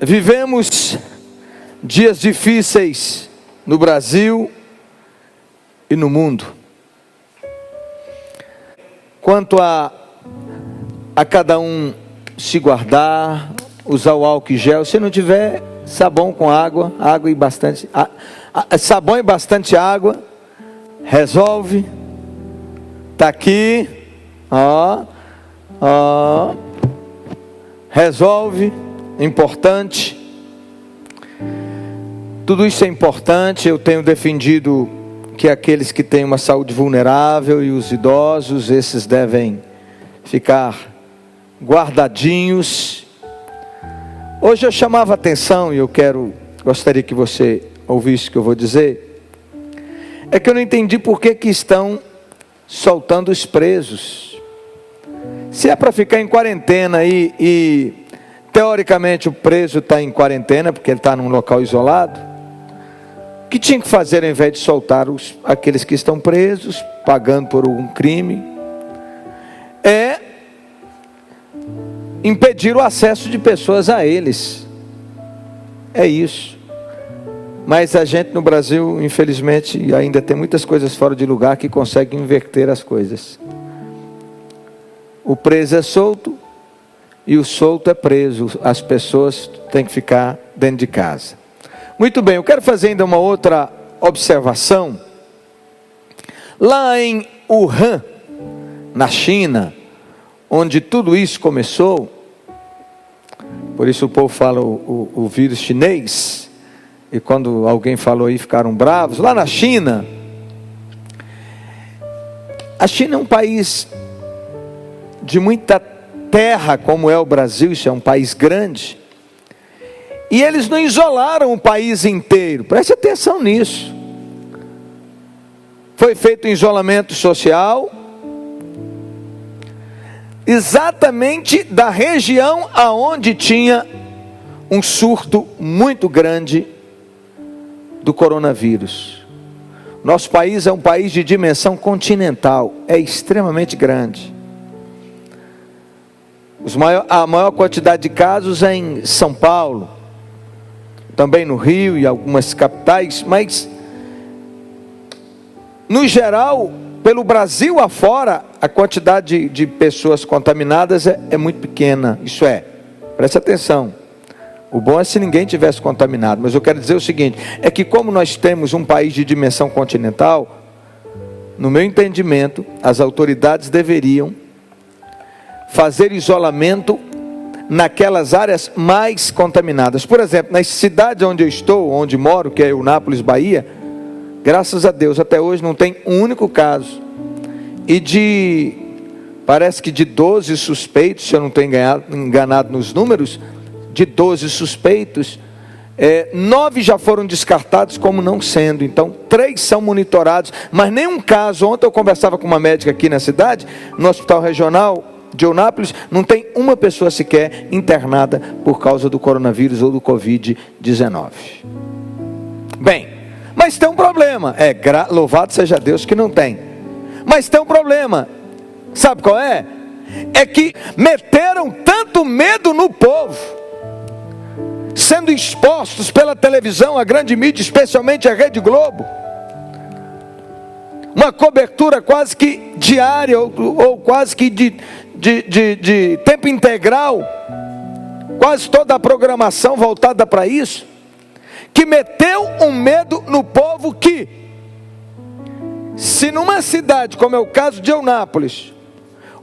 Vivemos dias difíceis no Brasil e no mundo. Quanto a cada um se guardar, usar o álcool em gel, se não tiver sabão com água e bastante, sabão e bastante água, resolve. Tá aqui, resolve, importante. Tudo isso é importante. Eu tenho defendido que aqueles que têm uma saúde vulnerável e os idosos, esses devem ficar guardadinhos. Hoje eu chamava atenção, e gostaria que você ouvisse o que eu vou dizer, é que eu não entendi por que estão soltando os presos. Se é para ficar em quarentena e teoricamente o preso está em quarentena, porque ele está num local isolado, o que tinha que fazer ao invés de soltar aqueles que estão presos, pagando por algum crime, é impedir o acesso de pessoas a eles. É isso. Mas a gente no Brasil, infelizmente, ainda tem muitas coisas fora de lugar que conseguem inverter as coisas. O preso é solto e o solto é preso. As pessoas têm que ficar dentro de casa. Muito bem, eu quero fazer ainda uma outra observação. Lá em Wuhan, na China, onde tudo isso começou, por isso o povo fala o vírus chinês, e quando alguém falou aí ficaram bravos. Lá na China, a China é um país de muita terra, como é o Brasil, isso é um país grande, e eles não isolaram o país inteiro, preste atenção nisso. Foi feito um isolamento social, exatamente da região aonde tinha um surto muito grande do coronavírus. Nosso país é um país de dimensão continental, é extremamente grande. A maior quantidade de casos é em São Paulo, também no Rio e algumas capitais, mas no geral, pelo Brasil afora, a quantidade de pessoas contaminadas é muito pequena. Isso preste atenção. O bom é se ninguém tivesse contaminado, mas eu quero dizer o seguinte, é que como nós temos um país de dimensão continental, no meu entendimento, as autoridades deveriam fazer isolamento naquelas áreas mais contaminadas. Por exemplo, na cidade onde eu estou, onde moro, que é Eunápolis, Bahia, graças a Deus, até hoje não tem um único caso. E parece que de 12 suspeitos, se eu não estou enganado nos números, de 12 suspeitos, 9 já foram descartados como não sendo. Então 3 são monitorados, mas nenhum caso. Ontem eu conversava com uma médica aqui na cidade, no hospital regional de Eunápolis, não tem uma pessoa sequer internada por causa do coronavírus ou do Covid-19. Bem, mas tem um problema, louvado seja Deus que não tem, mas tem um problema, sabe qual é? É que meteram tanto medo no povo, sendo expostos pela televisão, a grande mídia, especialmente a Rede Globo, uma cobertura quase que diária, ou quase que de tempo integral, quase toda a programação voltada para isso, que meteu um medo no povo que, se numa cidade como é o caso de Eunápolis,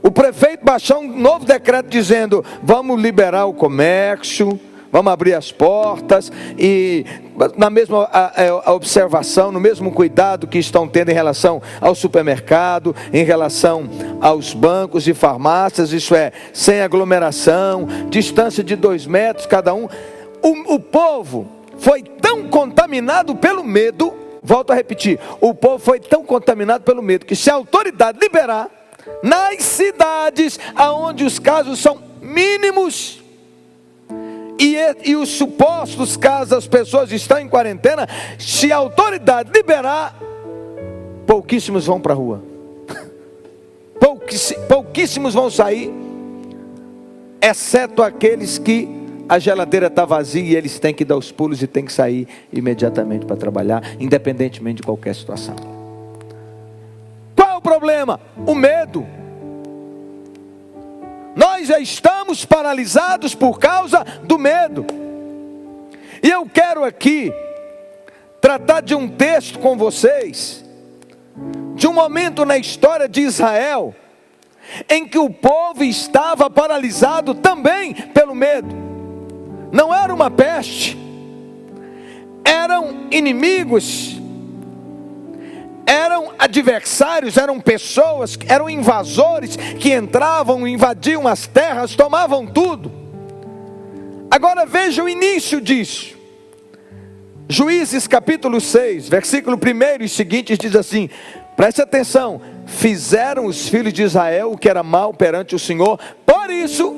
o prefeito baixar um novo decreto dizendo, vamos liberar o comércio, vamos abrir as portas, e na mesma a observação, no mesmo cuidado que estão tendo em relação ao supermercado, em relação aos bancos e farmácias, isso sem aglomeração, distância de 2 metros cada um, o povo foi tão contaminado pelo medo, volto a repetir, o povo foi tão contaminado pelo medo, que se a autoridade liberar, nas cidades onde os casos são mínimos, e os supostos casos, as pessoas estão em quarentena, se a autoridade liberar, pouquíssimos vão para a rua, pouquíssimos vão sair, exceto aqueles que a geladeira está vazia e eles têm que dar os pulos e têm que sair imediatamente para trabalhar, independentemente de qualquer situação. Qual é o problema? O medo. Nós já estamos paralisados por causa do medo. E eu quero aqui tratar de um texto com vocês, de um momento na história de Israel, em que o povo estava paralisado também pelo medo. Não era uma peste, eram inimigos, eram adversários, eram pessoas, eram invasores que entravam, invadiam as terras, tomavam tudo. Agora veja o início disso. Juízes capítulo 6, versículo 1 e seguintes diz assim, preste atenção: fizeram os filhos de Israel o que era mal perante o Senhor, por isso,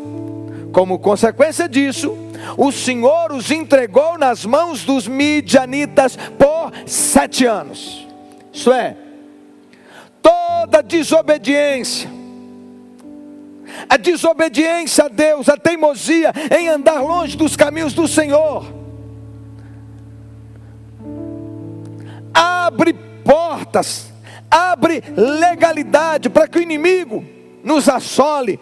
como consequência disso, o Senhor os entregou nas mãos dos midianitas por 7 anos. Isso é, toda desobediência, a desobediência a Deus, a teimosia em andar longe dos caminhos do Senhor, abre portas, abre legalidade para que o inimigo nos assole.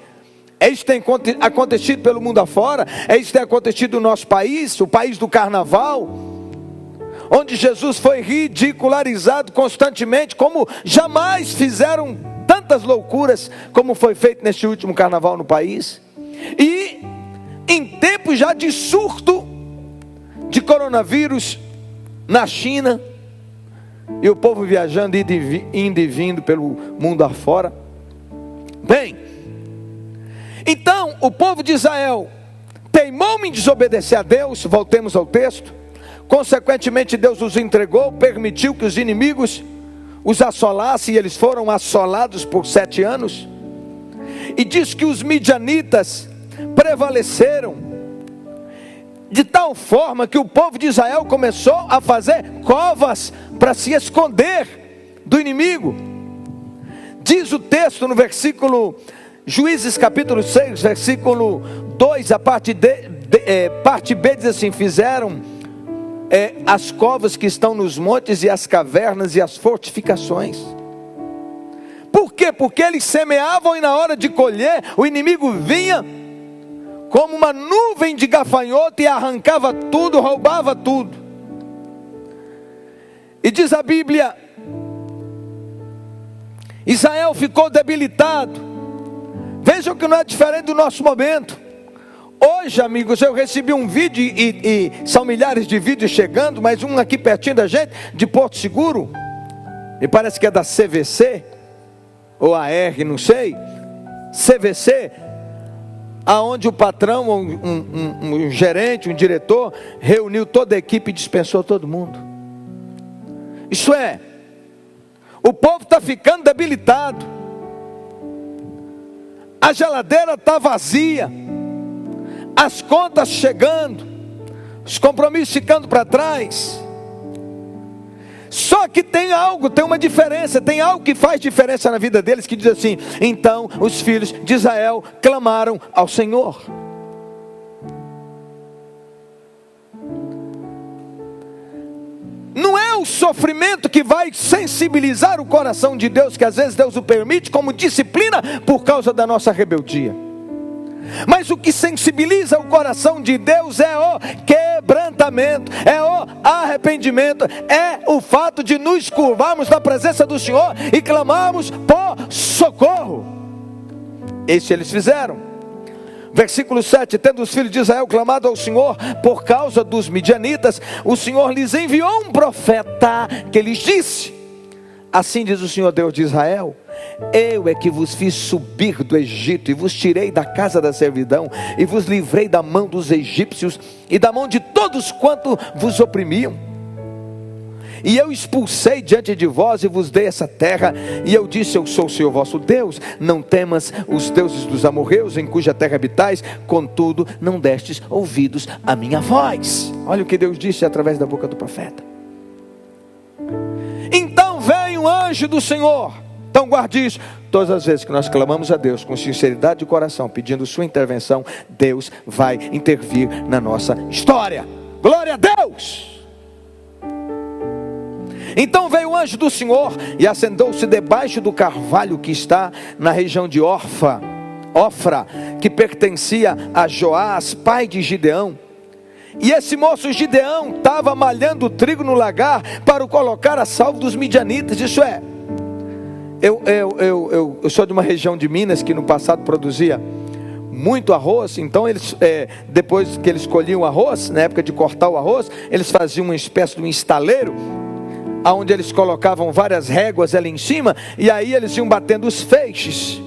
Isso tem acontecido pelo mundo afora, isso tem acontecido no nosso país, o país do carnaval, onde Jesus foi ridicularizado constantemente, como jamais fizeram tantas loucuras como foi feito neste último carnaval no país. E em tempos já de surto de coronavírus na China, e o povo viajando, indo e vindo pelo mundo afora. Bem, então o povo de Israel teimou em desobedecer a Deus. Voltemos ao texto. Consequentemente Deus os entregou, permitiu que os inimigos os assolassem, e eles foram assolados por 7 anos. E diz que os midianitas prevaleceram, de tal forma que o povo de Israel começou a fazer covas para se esconder do inimigo. Diz o texto no versículo, Juízes capítulo 6, versículo 2, a parte B diz assim: fizeram as covas que estão nos montes e as cavernas e as fortificações. Por quê? Porque eles semeavam e na hora de colher, o inimigo vinha como uma nuvem de gafanhoto e arrancava tudo, roubava tudo. E diz a Bíblia, Israel ficou debilitado. Vejam que não é diferente do nosso momento. Hoje, amigos, eu recebi um vídeo, e são milhares de vídeos chegando, mas um aqui pertinho da gente, de Porto Seguro, me parece que é da CVC, ou AR, não sei, CVC, aonde o patrão, um gerente, um diretor, reuniu toda a equipe e dispensou todo mundo. Isso é, o povo está ficando debilitado, a geladeira está vazia, as contas chegando, os compromissos ficando para trás. Só que tem uma diferença, tem algo que faz diferença na vida deles, que diz assim: então os filhos de Israel clamaram ao Senhor. Não é o sofrimento que vai sensibilizar o coração de Deus, que às vezes Deus o permite como disciplina por causa da nossa rebeldia. Mas o que sensibiliza o coração de Deus é o quebrantamento, é o arrependimento, é o fato de nos curvarmos na presença do Senhor e clamarmos por socorro. Isso eles fizeram. Versículo 7, tendo os filhos de Israel clamado ao Senhor por causa dos midianitas, o Senhor lhes enviou um profeta que lhes disse: assim diz o Senhor Deus de Israel, eu é que vos fiz subir do Egito, e vos tirei da casa da servidão, e vos livrei da mão dos egípcios, e da mão de todos quanto vos oprimiam. E eu expulsei diante de vós, e vos dei essa terra, e eu disse: eu sou o Senhor vosso Deus. Não temas os deuses dos amorreus, em cuja terra habitais, contudo não destes ouvidos à minha voz. Olha o que Deus disse através da boca do profeta. Então veio um anjo do Senhor, Então guarde isso. Todas as vezes que nós clamamos a Deus com sinceridade de coração, pedindo sua intervenção, Deus vai intervir na nossa história. Glória a Deus! Então veio o anjo do Senhor e assentou-se debaixo do carvalho que está na região de Ofra, que pertencia a Joás, pai de Gideão. E esse moço Gideão estava malhando trigo no lagar para o colocar a salvo dos midianitas. Isso é, eu sou de uma região de Minas que no passado produzia muito arroz. Então eles, depois que eles colhiam o arroz, na época de cortar o arroz, eles faziam uma espécie de um estaleiro, onde eles colocavam várias réguas ali em cima, e aí eles iam batendo os feixes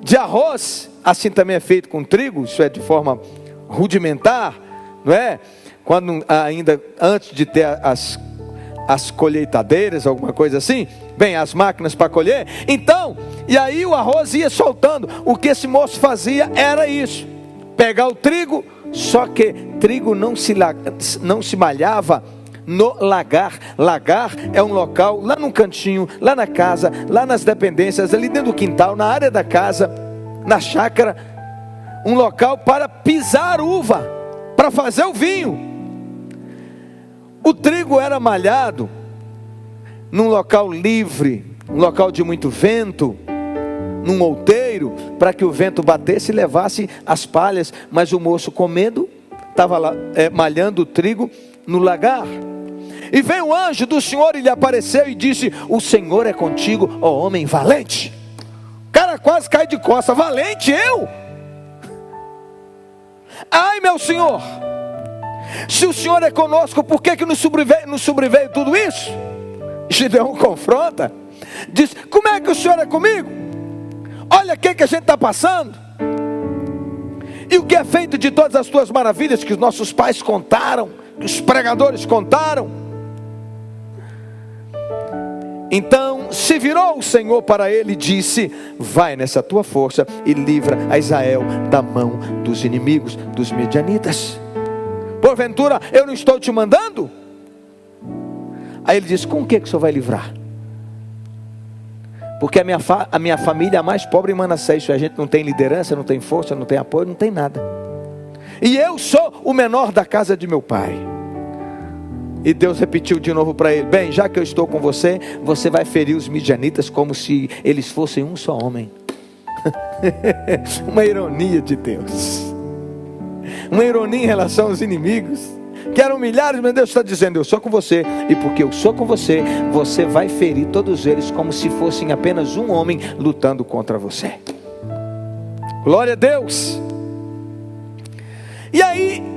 de arroz. Assim também é feito com trigo, isso é de forma rudimentar, não é? Quando ainda antes de ter as colheitadeiras, alguma coisa assim, bem, as máquinas para colher. Então, e aí o arroz ia soltando. O que esse moço fazia era isso: pegar o trigo, só que trigo não se malhava no lagar. Lagar é um local lá num cantinho, lá na casa, lá nas dependências, ali dentro do quintal, na área da casa, na chácara, um local para pisar uva, para fazer o vinho. O trigo era malhado num local livre, um local de muito vento, num outeiro, para que o vento batesse e levasse as palhas. Mas o moço, com medo, estava lá malhando o trigo no lagar. E veio o anjo do Senhor e lhe apareceu e disse: o Senhor é contigo, ó homem valente. O cara quase cai de costas. Valente eu? Ai, meu Senhor, se o Senhor é conosco, por que nos sobreveio tudo isso? Gideão confronta, diz: como é que o Senhor é comigo? Olha o que a gente está passando. E o que é feito de todas as tuas maravilhas que os nossos pais contaram, que os pregadores contaram. Então se virou o Senhor para ele e disse: vai nessa tua força e livra a Israel da mão dos inimigos, dos midianitas. Porventura eu não estou te mandando? Aí ele disse: com o que o Senhor vai livrar? Porque a minha família é a mais pobre em Manassés. A gente não tem liderança, não tem força, não tem apoio, não tem nada. E eu sou o menor da casa de meu pai. E Deus repetiu de novo para ele: bem, já que eu estou com você, você vai ferir os midianitas como se eles fossem um só homem. Uma ironia de Deus, uma ironia em relação aos inimigos, que eram milhares, mas Deus está dizendo: eu sou com você, e porque eu sou com você, você vai ferir todos eles como se fossem apenas um homem lutando contra você. Glória a Deus. E aí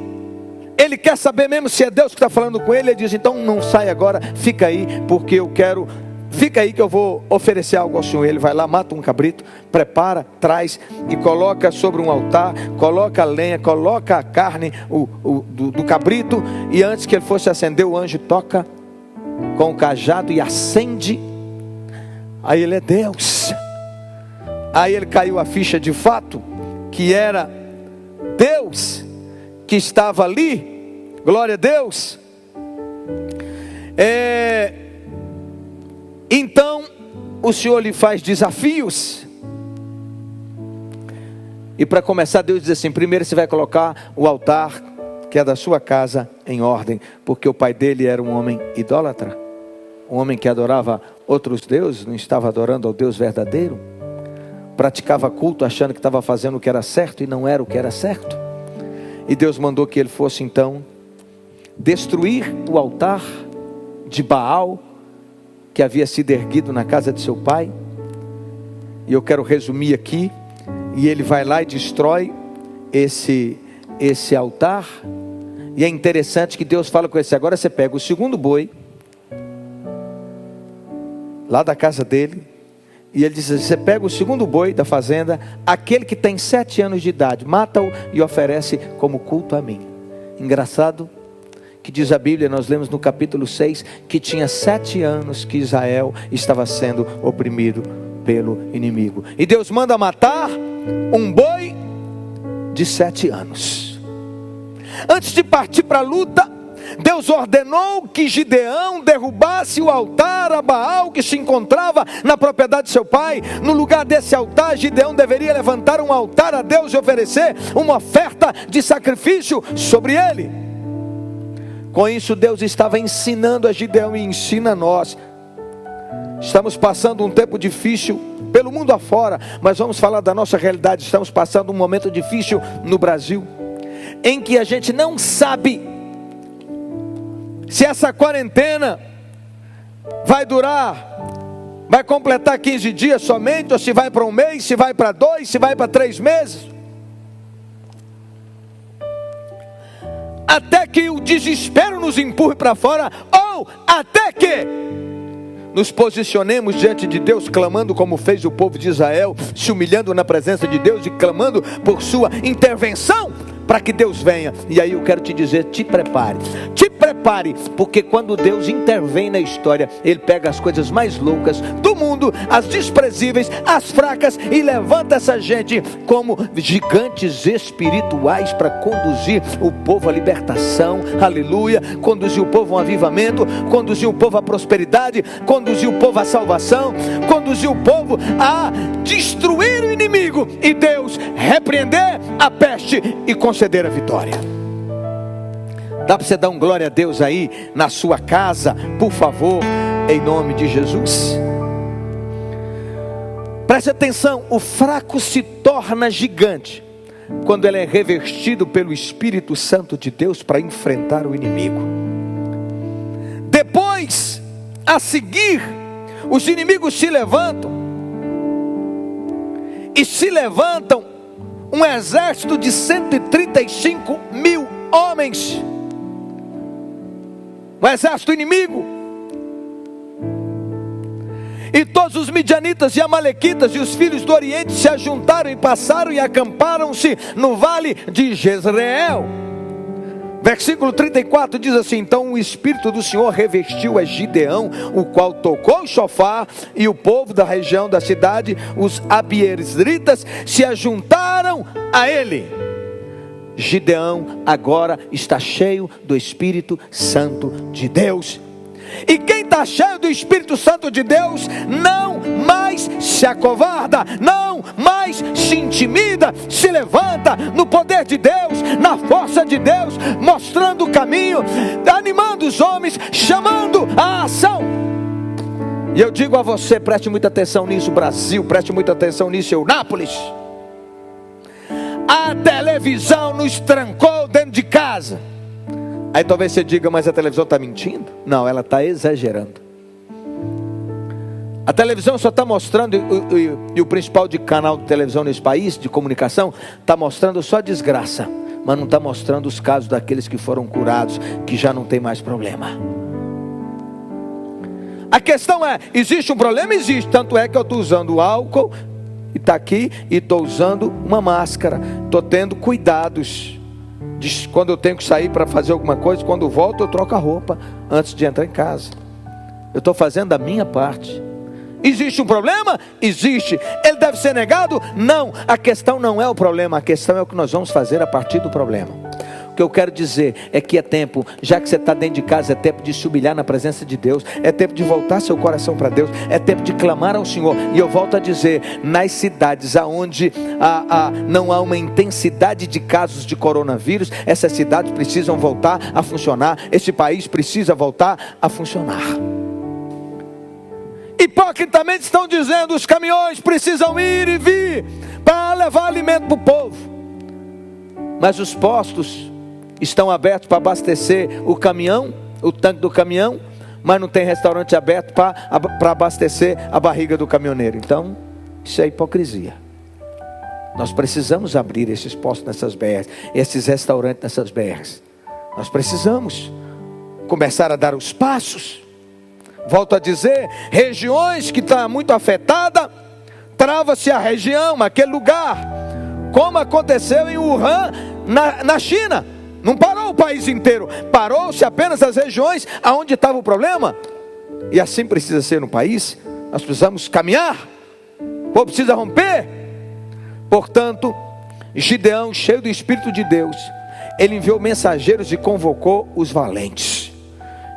ele quer saber mesmo se é Deus que está falando com ele. Ele diz: então não sai agora, fica aí, porque eu quero, fica aí que eu vou oferecer algo ao Senhor. Ele vai lá, mata um cabrito, prepara, traz e coloca sobre um altar, coloca a lenha, coloca a carne do cabrito, e antes que ele fosse acender, o anjo toca com o cajado e acende. Aí ele: é Deus. Aí ele caiu a ficha de fato, que era Deus que estava ali. Glória a Deus. Então o Senhor lhe faz desafios. E para começar, Deus diz assim: primeiro você vai colocar o altar que é da sua casa em ordem, porque o pai dele era um homem idólatra, um homem que adorava outros deuses, não estava adorando ao Deus verdadeiro, praticava culto achando que estava fazendo o que era certo e não era o que era certo. E Deus mandou que ele fosse então destruir o altar de Baal que havia sido erguido na casa de seu pai. E eu quero resumir aqui. E ele vai lá e destrói esse altar. E é interessante que Deus fala com ele: agora você pega o segundo boi lá da casa dele, e ele diz: você pega o segundo boi da fazenda, aquele que tem 7 anos de idade, mata-o e oferece como culto a mim. Engraçado que diz a Bíblia, nós lemos no capítulo 6, que tinha 7 anos que Israel estava sendo oprimido pelo inimigo. E Deus manda matar um boi de 7 anos. Antes de partir para a luta, Deus ordenou que Gideão derrubasse o altar a Baal que se encontrava na propriedade de seu pai. No lugar desse altar, Gideão deveria levantar um altar a Deus e oferecer uma oferta de sacrifício sobre ele. Com isso, Deus estava ensinando a Gideão e ensina a nós. Estamos passando um tempo difícil pelo mundo afora, mas vamos falar da nossa realidade. Estamos passando um momento difícil no Brasil, em que a gente não sabe se essa quarentena vai durar, vai completar 15 dias somente, ou se vai para um mês, se vai para 2, se vai para 3 meses. Até que o desespero nos empurre para fora, ou até que nos posicionemos diante de Deus, clamando como fez o povo de Israel, se humilhando na presença de Deus e clamando por sua intervenção, para que Deus venha. E aí eu quero te dizer, te prepare, porque quando Deus intervém na história, Ele pega as coisas mais loucas do mundo, as desprezíveis, as fracas, e levanta essa gente como gigantes espirituais para conduzir o povo à libertação, aleluia, conduzir o povo a um avivamento, conduzir o povo à prosperidade, conduzir o povo à salvação, conduzir o povo a destruir o inimigo, e Deus repreender a peste e conceder a vitória. Dá para você dar um glória a Deus aí na sua casa, por favor, em nome de Jesus? Preste atenção, o fraco se torna gigante quando ele é revestido pelo Espírito Santo de Deus para enfrentar o inimigo. Depois, a seguir, os inimigos se levantam, e se levantam um exército de 135 mil homens, o exército inimigo, e todos os midianitas e amalequitas e os filhos do Oriente se ajuntaram e passaram e acamparam-se no vale de Jezreel. Versículo 34 diz assim: então o Espírito do Senhor revestiu a Gideão, o qual tocou o chofar, e o povo da região da cidade, os abiezritas, se ajuntaram a ele. Gideão agora está cheio do Espírito Santo de Deus. E quem está cheio do Espírito Santo de Deus não mais se acovarda, não mais se intimida, se levanta no poder de Deus, na força de Deus, mostrando o caminho, animando os homens, chamando a ação. E eu digo a você, preste muita atenção nisso, Brasil, preste muita atenção nisso, Eunápolis. A televisão nos trancou dentro de casa. Aí talvez você diga, mas a televisão está mentindo? Não, ela está exagerando. A televisão só está mostrando, e o principal de canal de televisão nesse país, de comunicação, está mostrando só desgraça, mas não está mostrando os casos daqueles que foram curados, que já não tem mais problema. A questão é, existe um problema? Existe, tanto é que eu estou usando álcool, e está aqui, e estou usando uma máscara, estou tendo cuidados. Quando eu tenho que sair para fazer alguma coisa, quando volto eu troco a roupa antes de entrar em casa. Eu estou fazendo a minha parte. Existe um problema? Existe. Ele deve ser negado? Não. A questão não é o problema, a questão é o que nós vamos fazer a partir do problema. O que eu quero dizer é que é tempo, já que você está dentro de casa, é tempo de se humilhar na presença de Deus, é tempo de voltar seu coração para Deus, é tempo de clamar ao Senhor. E eu volto a dizer, nas cidades onde não há uma intensidade de casos de coronavírus, essas cidades precisam voltar a funcionar, esse país precisa voltar a funcionar. Hipocritamente estão dizendo, os caminhões precisam ir e vir para levar alimento para o povo, mas os postos estão abertos para abastecer o caminhão, o tanque do caminhão, mas não tem restaurante aberto para abastecer a barriga do caminhoneiro. Então, isso é hipocrisia. Nós precisamos abrir esses postos nessas BRs, esses restaurantes nessas BRs. Nós precisamos começar a dar os passos. Volto a dizer, regiões que estão muito afetadas, trava-se a região, aquele lugar, como aconteceu em Wuhan, na China. Não parou o país inteiro, parou-se apenas as regiões aonde estava o problema. E assim precisa ser no país. Nós precisamos caminhar, ou precisa romper. Portanto, Gideão, cheio do Espírito de Deus, Ele enviou mensageiros e convocou os valentes.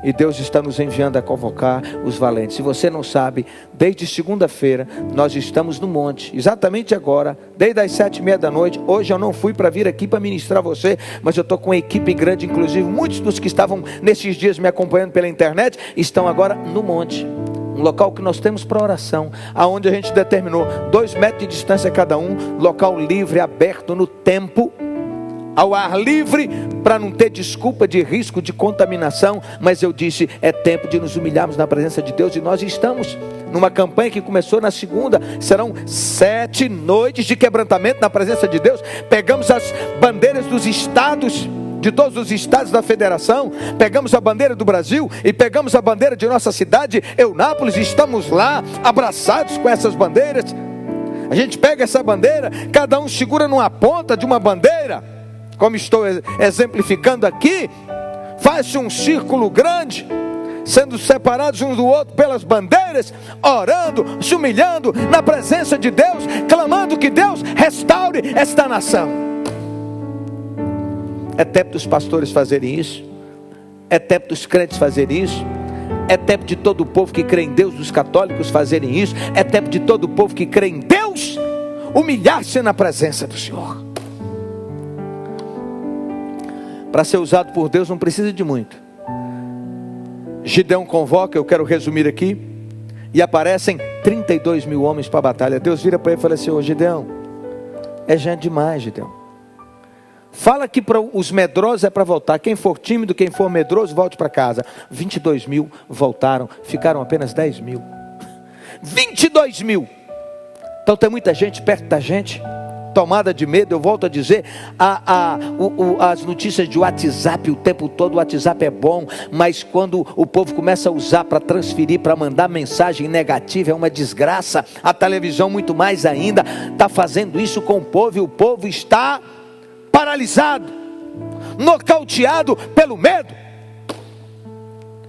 E Deus está nos enviando a convocar os valentes. Se você não sabe, desde segunda-feira nós estamos no monte, exatamente agora, desde as 7:30 da noite. Hoje eu não fui para vir aqui para ministrar você, mas eu estou com uma equipe grande, inclusive muitos dos que estavam nesses dias me acompanhando pela internet, estão agora no monte. Um local que nós temos para oração, aonde a gente determinou 2 metros de distância cada um, local livre, aberto no tempo, ao ar livre, para não ter desculpa de risco de contaminação. Mas eu disse, é tempo de nos humilharmos na presença de Deus. E nós estamos numa campanha que começou na segunda. Serão 7 noites de quebrantamento na presença de Deus. Pegamos as bandeiras dos estados, de todos os estados da federação, pegamos a bandeira do Brasil e pegamos a bandeira de nossa cidade, Eunápolis, e estamos lá abraçados com essas bandeiras. A gente pega essa bandeira, cada um segura numa ponta de uma bandeira, como estou exemplificando aqui, faz-se um círculo grande, sendo separados um do outro pelas bandeiras, orando, se humilhando na presença de Deus, clamando que Deus restaure esta nação. É tempo dos pastores fazerem isso, é tempo dos crentes fazerem isso, é tempo de todo o povo que crê em Deus, dos católicos fazerem isso, é tempo de todo o povo que crê em Deus humilhar-se na presença do Senhor. Para ser usado por Deus não precisa de muito. Gideão convoca, eu quero resumir aqui, e aparecem 32 mil homens para a batalha. Deus vira para ele e fala assim: ô Gideão, é gente demais, Gideão. Fala que para os medrosos é para voltar. Quem for tímido, quem for medroso, volte para casa. 22 mil voltaram, ficaram apenas 10 mil. 22 mil. Então tem muita gente perto da gente, tomada de medo. Eu volto a dizer, as notícias de WhatsApp o tempo todo, o WhatsApp é bom, mas quando o povo começa a usar para transferir, para mandar mensagem negativa, é uma desgraça. A televisão muito mais ainda está fazendo isso com o povo, e o povo está paralisado, nocauteado pelo medo.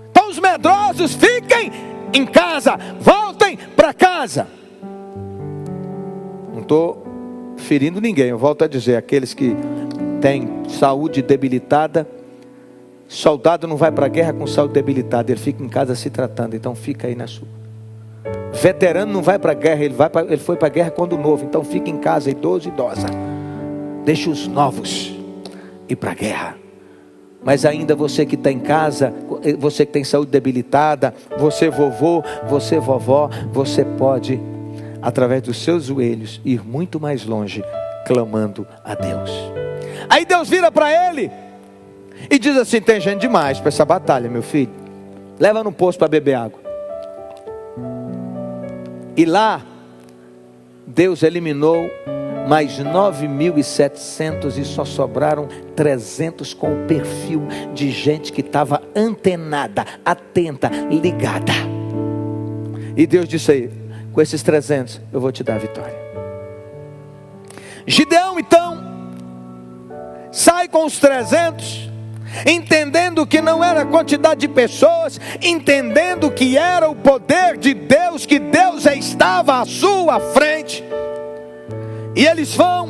Então os medrosos fiquem em casa, voltem para casa. Não estou ferindo ninguém, eu volto a dizer, aqueles que têm saúde debilitada, soldado não vai para a guerra com saúde debilitada, ele fica em casa se tratando, então fica aí na sua. Veterano não vai para a guerra, ele foi para a guerra quando novo, então fica em casa, idoso, idosa. Deixa os novos ir para a guerra. Mas ainda você que está em casa, você que tem saúde debilitada, você vovô, você vovó, você pode, através dos seus joelhos, ir muito mais longe, clamando a Deus. Aí Deus vira para ele e diz assim: tem gente demais para essa batalha, meu filho, leva no poço para beber água. E lá Deus eliminou mais 9.700 e só sobraram 300 com o perfil de gente que estava antenada, atenta, ligada. E Deus disse aí: com esses 300 eu vou te dar a vitória. Gideão então sai com os 300, entendendo que não era a quantidade de pessoas, entendendo que era o poder de Deus, que Deus estava à sua frente. E eles vão,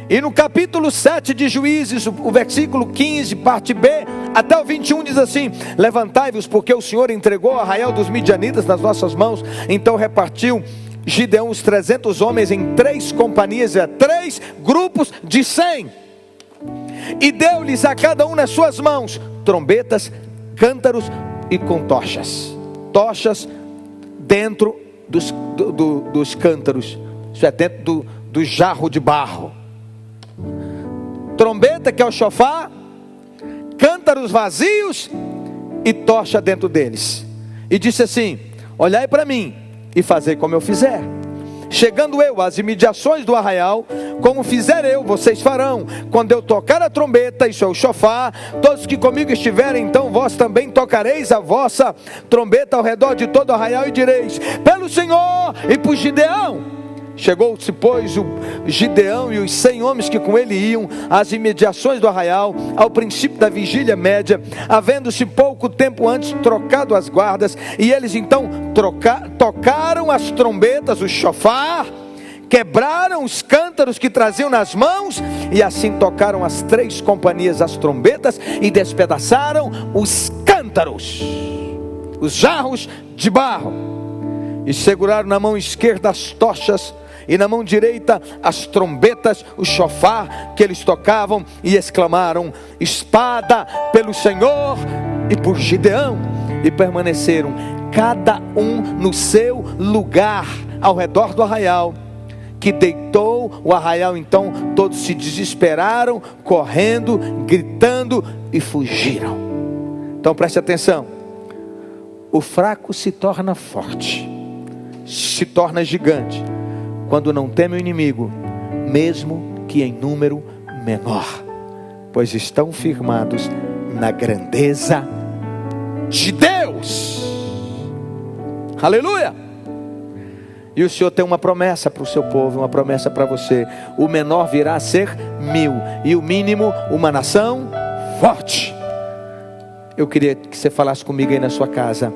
e no capítulo 7 de Juízes, o versículo 15, parte B, até o 21 diz assim: levantai-vos, porque o Senhor entregou o arraial dos midianitas nas nossas mãos. Então repartiu Gideão os 300 homens em 3 companhias, 3 grupos de 100, e deu-lhes a cada um nas suas mãos trombetas, cântaros e com tochas. Tochas dentro dos cântaros, isso é, dentro do jarro de barro. Trombeta, que é o chofar, cântaros vazios e tocha dentro deles. E disse assim: olhai para mim e fazei como eu fizer. Chegando eu às imediações do arraial, como fizer eu, vocês farão. Quando eu tocar a trombeta, isso é o chofar, todos que comigo estiverem, então vós também tocareis a vossa trombeta ao redor de todo o arraial, e direis: pelo Senhor e por Gideão. Chegou-se, pois, o Gideão e os 100 homens que com ele iam às imediações do arraial, ao princípio da vigília média, havendo-se pouco tempo antes trocado as guardas. E eles então tocaram as trombetas, o chofar, quebraram os cântaros que traziam nas mãos, e assim tocaram as 3 companhias as trombetas e despedaçaram os cântaros, os jarros de barro, e seguraram na mão esquerda as tochas e na mão direita as trombetas, o chofar que eles tocavam, e exclamaram: espada pelo Senhor e por Gideão. E permaneceram cada um no seu lugar ao redor do arraial, que deitou o arraial. Então todos se desesperaram, correndo, gritando, e fugiram. Então preste atenção: o fraco se torna forte, se torna gigante, quando não teme o inimigo, mesmo que em número menor, pois estão firmados na grandeza de Deus. Aleluia! E o Senhor tem uma promessa para o seu povo, uma promessa para você: o menor virá a ser 1000, e o mínimo uma nação forte. Eu queria que você falasse comigo aí na sua casa: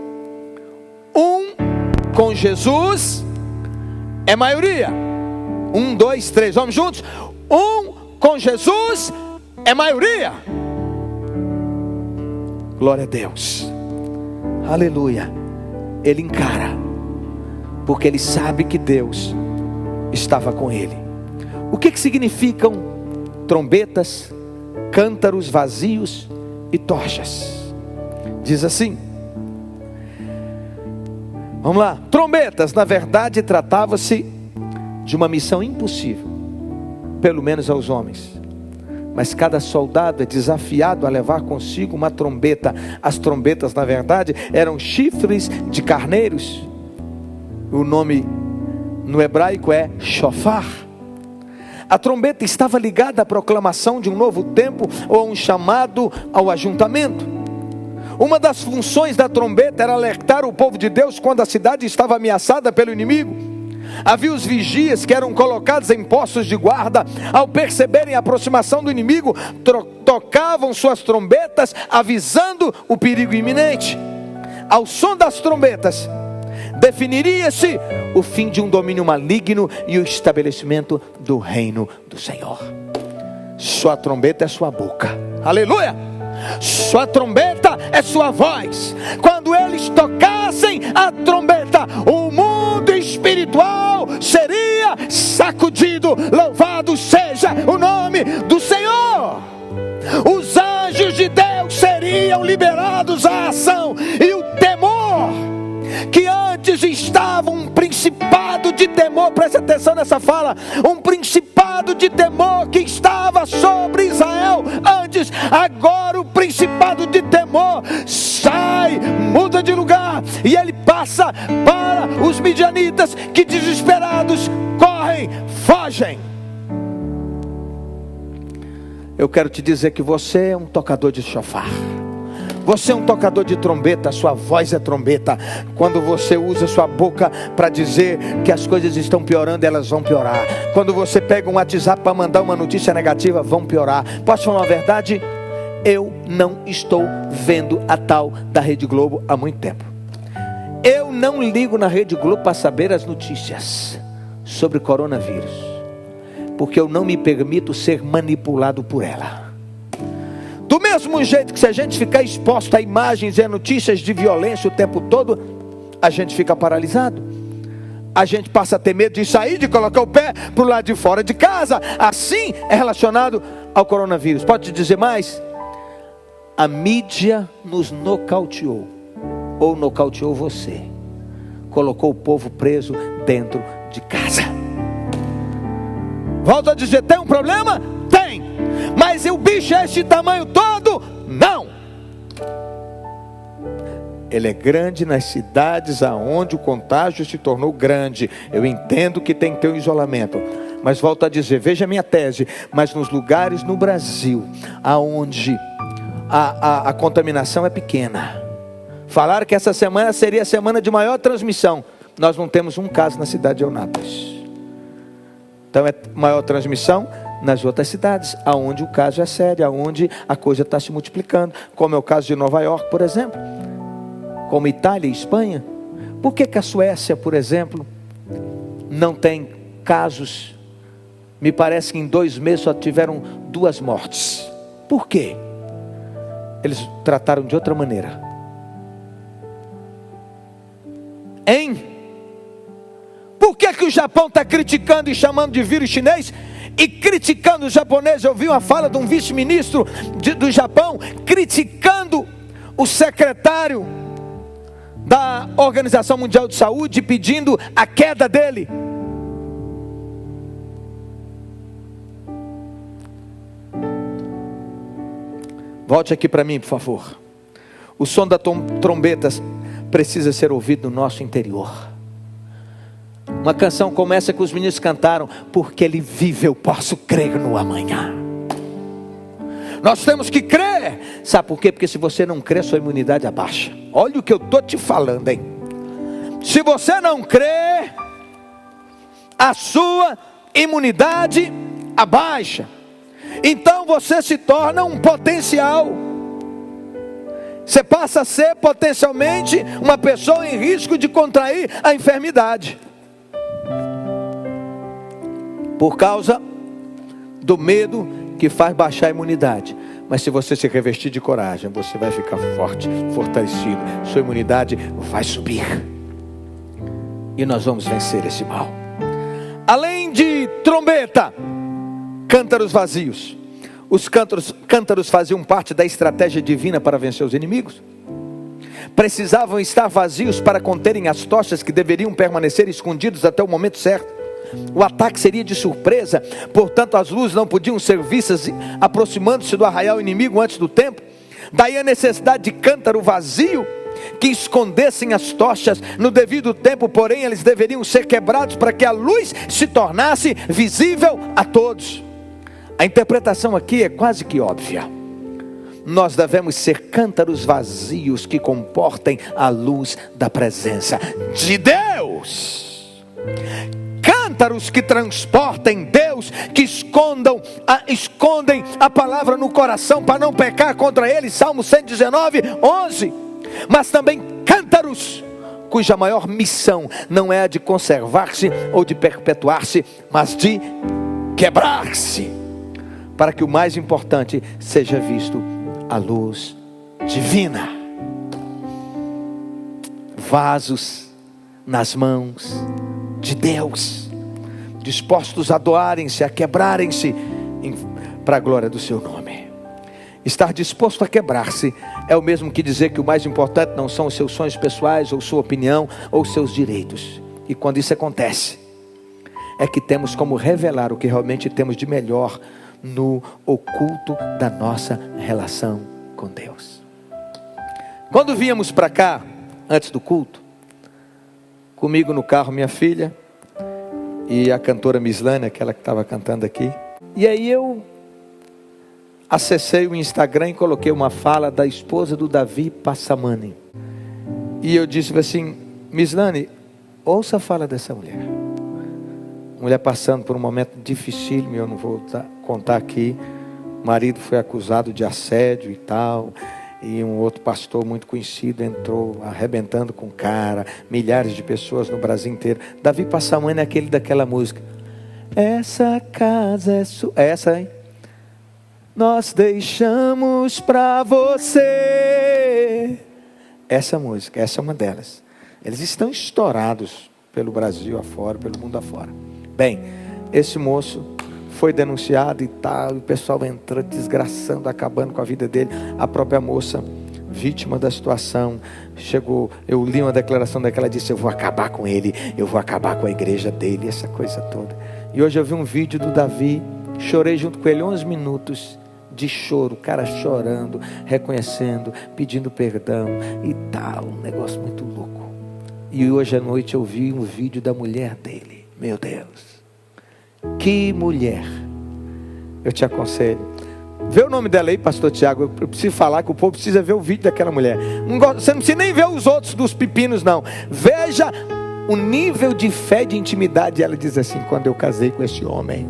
com Jesus é maioria. 1, 2, 3, vamos juntos? Com Jesus é maioria. Glória a Deus. Aleluia. Ele encara, porque ele sabe que Deus estava com ele. O que significam trombetas, cântaros vazios e tochas? Diz assim, vamos lá. Trombetas, na verdade, tratava-se de uma missão impossível, pelo menos aos homens. Mas cada soldado é desafiado a levar consigo uma trombeta. As trombetas, na verdade, eram chifres de carneiros. O nome no hebraico é shofar. A trombeta estava ligada à proclamação de um novo tempo, ou a um chamado ao ajuntamento. Uma das funções da trombeta era alertar o povo de Deus quando a cidade estava ameaçada pelo inimigo. Havia os vigias que eram colocados em postos de guarda. Ao perceberem a aproximação do inimigo, tocavam suas trombetas, avisando o perigo iminente. Ao som das trombetas, definiria-se o fim de um domínio maligno e o estabelecimento do reino do Senhor. Sua trombeta é sua boca. Aleluia! Sua trombeta é sua voz. Quando eles tocassem a trombeta, o mundo espiritual seria sacudido. Louvado seja o nome do Senhor. Os anjos de Deus seriam liberados à ação, e o temor que antes estava um principado de temor, preste atenção nessa fala, um principado de temor que estava sobre Israel antes, agora o principado de temor sai, muda de lugar, e ele passa para os midianitas, que desesperados correm, fogem. Eu quero te dizer que você é um tocador de chofar. Você é um tocador de trombeta, sua voz é trombeta. Quando você usa sua boca para dizer que as coisas estão piorando, elas vão piorar. Quando você pega um WhatsApp para mandar uma notícia negativa, vão piorar. Posso falar uma verdade? Eu não estou vendo a tal da Rede Globo há muito tempo. Eu não ligo na Rede Globo para saber as notícias sobre coronavírus, porque eu não me permito ser manipulado por ela. Do mesmo jeito que se a gente ficar exposto a imagens e a notícias de violência o tempo todo, a gente fica paralisado. A gente passa a ter medo de sair, de colocar o pé para o lado de fora de casa. Assim é relacionado ao coronavírus. Pode te dizer mais? A mídia nos nocauteou, ou nocauteou você. Colocou o povo preso dentro de casa. Volto a dizer, tem um problema? Tem. Mas o bicho é esse tamanho todo? Não. Ele é grande nas cidades aonde o contágio se tornou grande. Eu entendo que tem que ter um isolamento, mas volto a dizer, veja a minha tese, mas nos lugares no Brasil aonde a contaminação é pequena, falaram que essa semana seria a semana de maior transmissão. Nós não temos um caso na cidade de Eunápolis. Então é maior transmissão nas outras cidades, aonde o caso é sério, aonde a coisa está se multiplicando, como é o caso de Nova York, por exemplo, como Itália e Espanha. Por que a Suécia, por exemplo, não tem casos Me parece que em 2 meses só tiveram 2 mortes. Por quê? Eles trataram de outra maneira. Hein? Por que o Japão está criticando e chamando de vírus chinês? E criticando os japoneses? Eu vi uma fala de um vice-ministro do Japão criticando o secretário da Organização Mundial de Saúde, pedindo a queda dele. Volte aqui para mim, por favor. O som da trombeta precisa ser ouvido no nosso interior. Uma canção começa que os meninos cantaram: porque Ele vive, eu posso crer no amanhã. Nós temos que crer. Sabe por quê? Porque se você não crê, sua imunidade abaixa. Olha o que eu estou te falando, hein? Se você não crê, a sua imunidade abaixa. Então você se torna um potencial. Você passa a ser potencialmente uma pessoa em risco de contrair a enfermidade, por causa do medo que faz baixar a imunidade. Mas se você se revestir de coragem, você vai ficar forte, fortalecido. Sua imunidade vai subir. E nós vamos vencer esse mal. Além de trombeta, cântaros vazios. Os cântaros faziam parte da estratégia divina para vencer os inimigos. Precisavam estar vazios para conterem as tochas que deveriam permanecer escondidos até o momento certo. O ataque seria de surpresa, portanto as luzes não podiam ser vistas aproximando-se do arraial inimigo antes do tempo. Daí a necessidade de cântaro vazio que escondessem as tochas no devido tempo, porém eles deveriam ser quebrados para que a luz se tornasse visível a todos. A interpretação aqui é quase que óbvia. Nós devemos ser cântaros vazios que comportem a luz da presença de Deus. Cântaros que transportem Deus, que escondem a palavra no coração para não pecar contra Ele. Salmo 119, 11. Mas também cântaros cuja maior missão não é a de conservar-se ou de perpetuar-se, mas de quebrar-se, para que o mais importante seja visto, a luz divina. Vasos nas mãos de Deus, dispostos a doarem-se, a quebrarem-se para a glória do seu nome. Estar disposto a quebrar-se é o mesmo que dizer que o mais importante não são os seus sonhos pessoais, ou sua opinião, ou seus direitos. E quando isso acontece, é que temos como revelar o que realmente temos de melhor no oculto da nossa relação com Deus. Quando viemos para cá, antes do culto, comigo no carro minha filha e a cantora Mislane, aquela que estava cantando aqui. E aí eu acessei o Instagram e coloquei uma fala da esposa do Davi Passamani. E eu disse assim: Mislane, ouça a fala dessa mulher. Mulher passando por um momento dificílimo, eu não vou contar aqui. O marido foi acusado de assédio e tal. E um outro pastor muito conhecido entrou arrebentando com o cara. Milhares de pessoas no Brasil inteiro. Davi Passamani é aquele daquela música: essa casa é sua. É essa, hein? Nós deixamos pra você. Essa música, essa é uma delas. Eles estão estourados pelo Brasil afora, pelo mundo afora. Bem, esse moço foi denunciado e tal, o pessoal entrou desgraçando, acabando com a vida dele. A própria moça, vítima da situação, chegou, eu li uma declaração daquela, disse: eu vou acabar com ele, eu vou acabar com a igreja dele, essa coisa toda. E hoje eu vi um vídeo do Davi, chorei junto com ele 11 minutos de choro, o cara chorando, reconhecendo, pedindo perdão e tal, um negócio muito louco. E hoje à noite eu vi um vídeo da mulher dele. Meu Deus, que mulher! Eu te aconselho, vê o nome dela aí, pastor Tiago. Eu preciso falar que o povo precisa ver o vídeo daquela mulher. Você não precisa nem ver os outros dos pepinos não. Veja o nível de fé, de intimidade. Ela diz assim: quando eu casei com esse homem,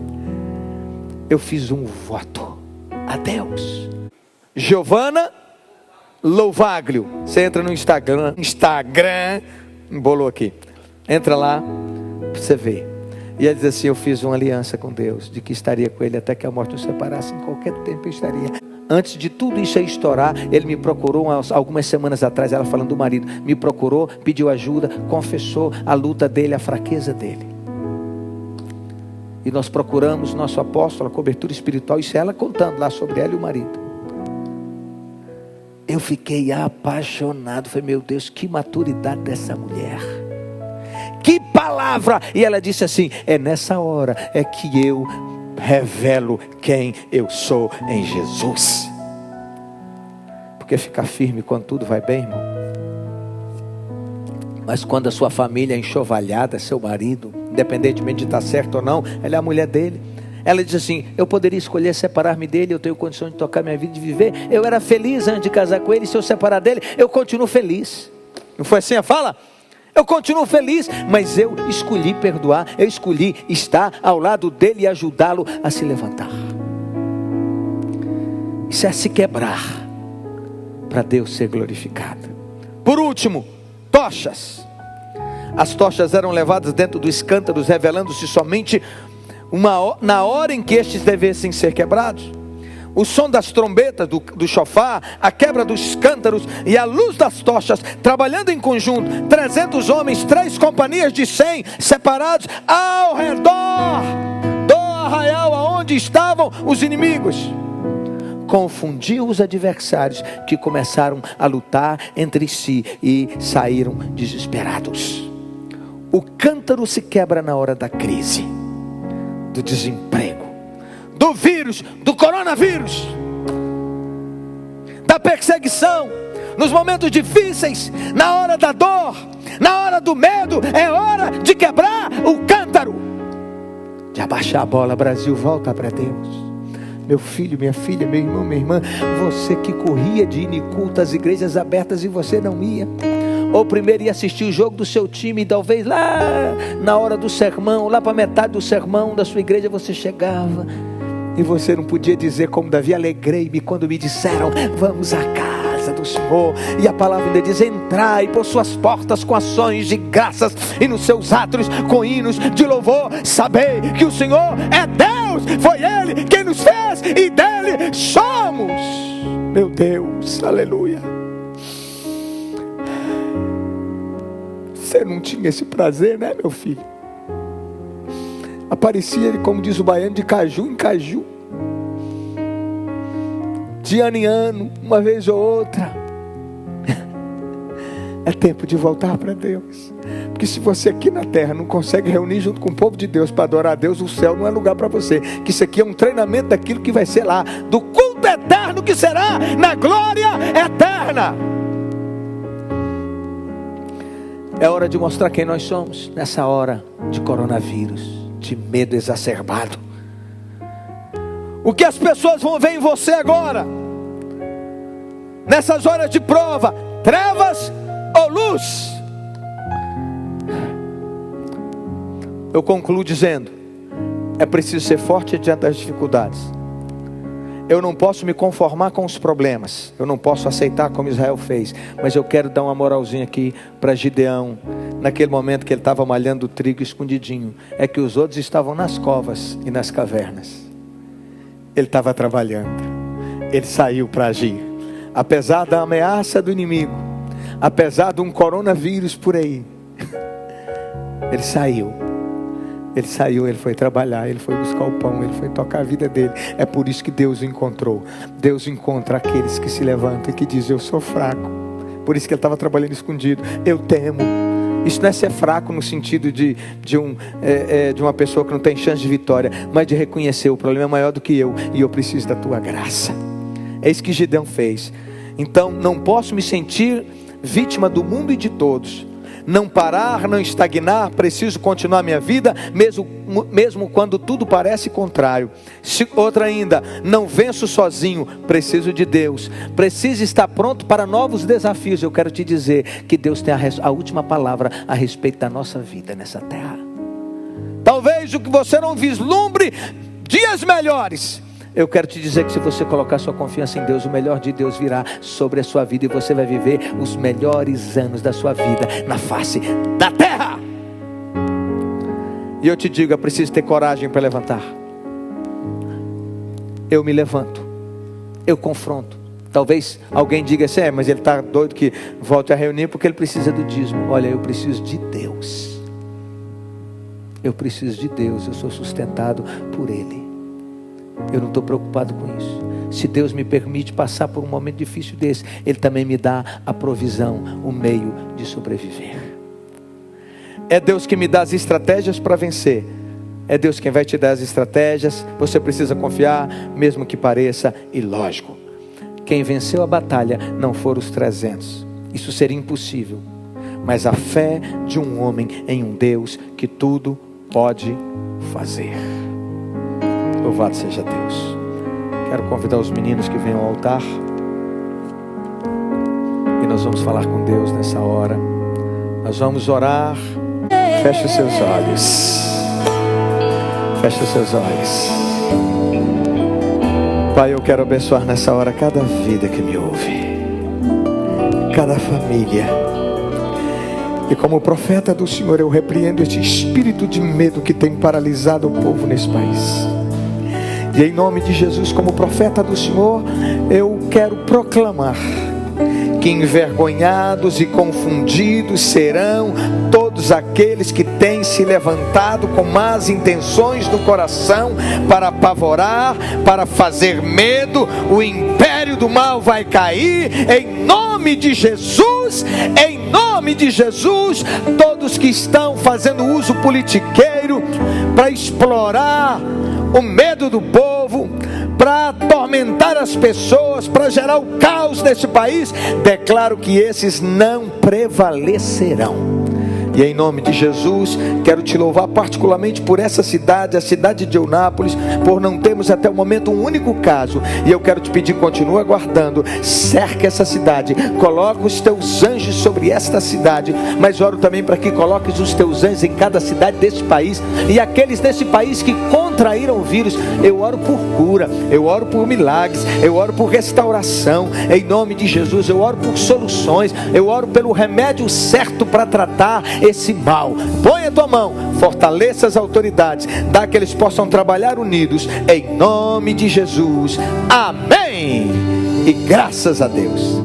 eu fiz um voto a Deus. Giovana Louvaglio. Você entra no Instagram, embolou aqui. Entra lá, você vê. E ela diz assim: eu fiz uma aliança com Deus, de que estaria com ele até que a morte nos separasse. Em qualquer tempo eu estaria. Antes de tudo isso aí estourar, ele me procurou algumas semanas atrás, ela falando do marido, me procurou, pediu ajuda, confessou a luta dele, a fraqueza dele. E nós procuramos nosso apóstolo, a cobertura espiritual, isso é ela contando lá sobre ela e o marido. Eu fiquei apaixonado, falei, meu Deus, que maturidade dessa mulher. Que palavra! E ela disse assim: é nessa hora é que eu revelo quem eu sou em Jesus. Porque ficar firme quando tudo vai bem, irmão. Mas quando a sua família é enxovalhada, seu marido, independentemente de estar certo ou não, ela é a mulher dele. Ela diz assim: eu poderia escolher separar-me dele, eu tenho condição de tocar minha vida, de viver. Eu era feliz antes de casar com ele, se eu separar dele, eu continuo feliz. Não foi assim a fala? Eu continuo feliz, mas eu escolhi perdoar, eu escolhi estar ao lado dele e ajudá-lo a se levantar. Isso é se quebrar, para Deus ser glorificado. Por último, tochas. As tochas eram levadas dentro dos cântaros, revelando-se somente na hora em que estes devessem ser quebrados. O som das trombetas, do chofar, a quebra dos cântaros e a luz das tochas, trabalhando em conjunto, 300 homens, 3 companhias de 100, separados ao redor do arraial aonde estavam os inimigos. Confundiu os adversários, que começaram a lutar entre si e saíram desesperados. O cântaro se quebra na hora da crise, do desemprego, do vírus, do coronavírus, da perseguição, nos momentos difíceis, na hora da dor, na hora do medo. É hora de quebrar o cântaro, de abaixar a bola. Brasil, volta para Deus. Meu filho, minha filha, meu irmão, minha irmã, você que corria de ir em culto às igrejas abertas e você não ia, ou primeiro ia assistir o jogo do seu time, e talvez lá na hora do sermão, lá para metade do sermão da sua igreja, você chegava e você não podia dizer como Davi: alegrei-me quando me disseram, vamos à casa do Senhor. E a palavra ainda diz: entrai por suas portas com ações de graças, e nos seus átrios com hinos de louvor. Sabei que o Senhor é Deus, foi Ele quem nos fez e dele somos. Meu Deus, aleluia. Você não tinha esse prazer, né, meu filho? Aparecia ele, como diz o baiano, de caju em caju, de ano em ano, uma vez ou outra. É tempo de voltar para Deus. Porque se você aqui na terra não consegue reunir junto com o povo de Deus para adorar a Deus, o céu não é lugar para você. Que isso aqui é um treinamento daquilo que vai ser lá, do culto eterno que será na glória eterna. É hora de mostrar quem nós somos nessa hora de coronavírus, de medo exacerbado. O que as pessoas vão ver em você agora, nessas horas de prova: trevas ou luz? Eu concluo dizendo: é preciso ser forte diante das dificuldades. Eu não posso me conformar com os problemas, eu não posso aceitar como Israel fez, mas eu quero dar uma moralzinha aqui para Gideão. Naquele momento que ele estava malhando o trigo escondidinho, é que os outros estavam nas covas e nas cavernas. Ele estava trabalhando, ele saiu para agir, apesar da ameaça do inimigo, apesar de um coronavírus por aí. Ele saiu, ele foi trabalhar, ele foi buscar o pão, ele foi tocar a vida dele. É por isso que Deus o encontrou. Deus encontra aqueles que se levantam e que dizem: eu sou fraco. Por isso que ele estava trabalhando escondido. Eu temo. Isso não é ser fraco no sentido de uma pessoa que não tem chance de vitória, mas de reconhecer: o problema é maior do que eu, e eu preciso da tua graça. É isso que Gideão fez. Então não posso me sentir vítima do mundo e de todos. Não parar, não estagnar, preciso continuar minha vida, mesmo quando tudo parece contrário. Outra ainda: não venço sozinho, preciso de Deus. Preciso estar pronto para novos desafios. Eu quero te dizer que Deus tem a última palavra a respeito da nossa vida nessa terra. Talvez o que você não vislumbre dias melhores. Eu quero te dizer que se você colocar sua confiança em Deus, o melhor de Deus virá sobre a sua vida, e você vai viver os melhores anos da sua vida na face da terra. E eu te digo, é preciso ter coragem para levantar. Eu me levanto, eu confronto. Talvez alguém diga assim, mas ele está doido que volte a reunir porque ele precisa do dízimo. Olha, eu preciso de Deus. Eu preciso de Deus, eu sou sustentado por Ele. Eu não estou preocupado com isso. Se Deus me permite passar por um momento difícil desse, Ele também me dá a provisão, o meio de sobreviver. É Deus que me dá as estratégias para vencer. É Deus quem vai te dar as estratégias. Você precisa confiar, mesmo que pareça ilógico. Quem venceu a batalha não foram os 300. Isso seria impossível. Mas a fé de um homem em um Deus que tudo pode fazer. Louvado seja Deus. Quero convidar os meninos que venham ao altar. E nós vamos falar com Deus nessa hora. Nós vamos orar. Feche os seus olhos. Feche os seus olhos. Pai, eu quero abençoar nessa hora cada vida que me ouve, cada família. E como profeta do Senhor, eu repreendo este espírito de medo que tem paralisado o povo nesse país. E em nome de Jesus, como profeta do Senhor, eu quero proclamar que envergonhados e confundidos serão todos aqueles que têm se levantado com más intenções no coração para apavorar, para fazer medo. O império do mal vai cair em nome de Jesus. Em nome de Jesus, todos que estão fazendo uso politiqueiro para explorar o medo do povo, para atormentar as pessoas, para gerar o caos nesse país, declaro que esses não prevalecerão. E em nome de Jesus, quero te louvar particularmente por essa cidade, a cidade de Eunápolis, por não termos até o momento um único caso. E eu quero te pedir, continua guardando, cerca essa cidade, coloca os teus anjos sobre esta cidade, mas oro também para que coloques os teus anjos em cada cidade deste país, e aqueles desse país que contraíram o vírus, eu oro por cura, eu oro por milagres, eu oro por restauração, em nome de Jesus, eu oro por soluções, eu oro pelo remédio certo para tratar esse mal. Põe a tua mão, fortaleça as autoridades, dá que eles possam trabalhar unidos, em nome de Jesus, amém, e graças a Deus.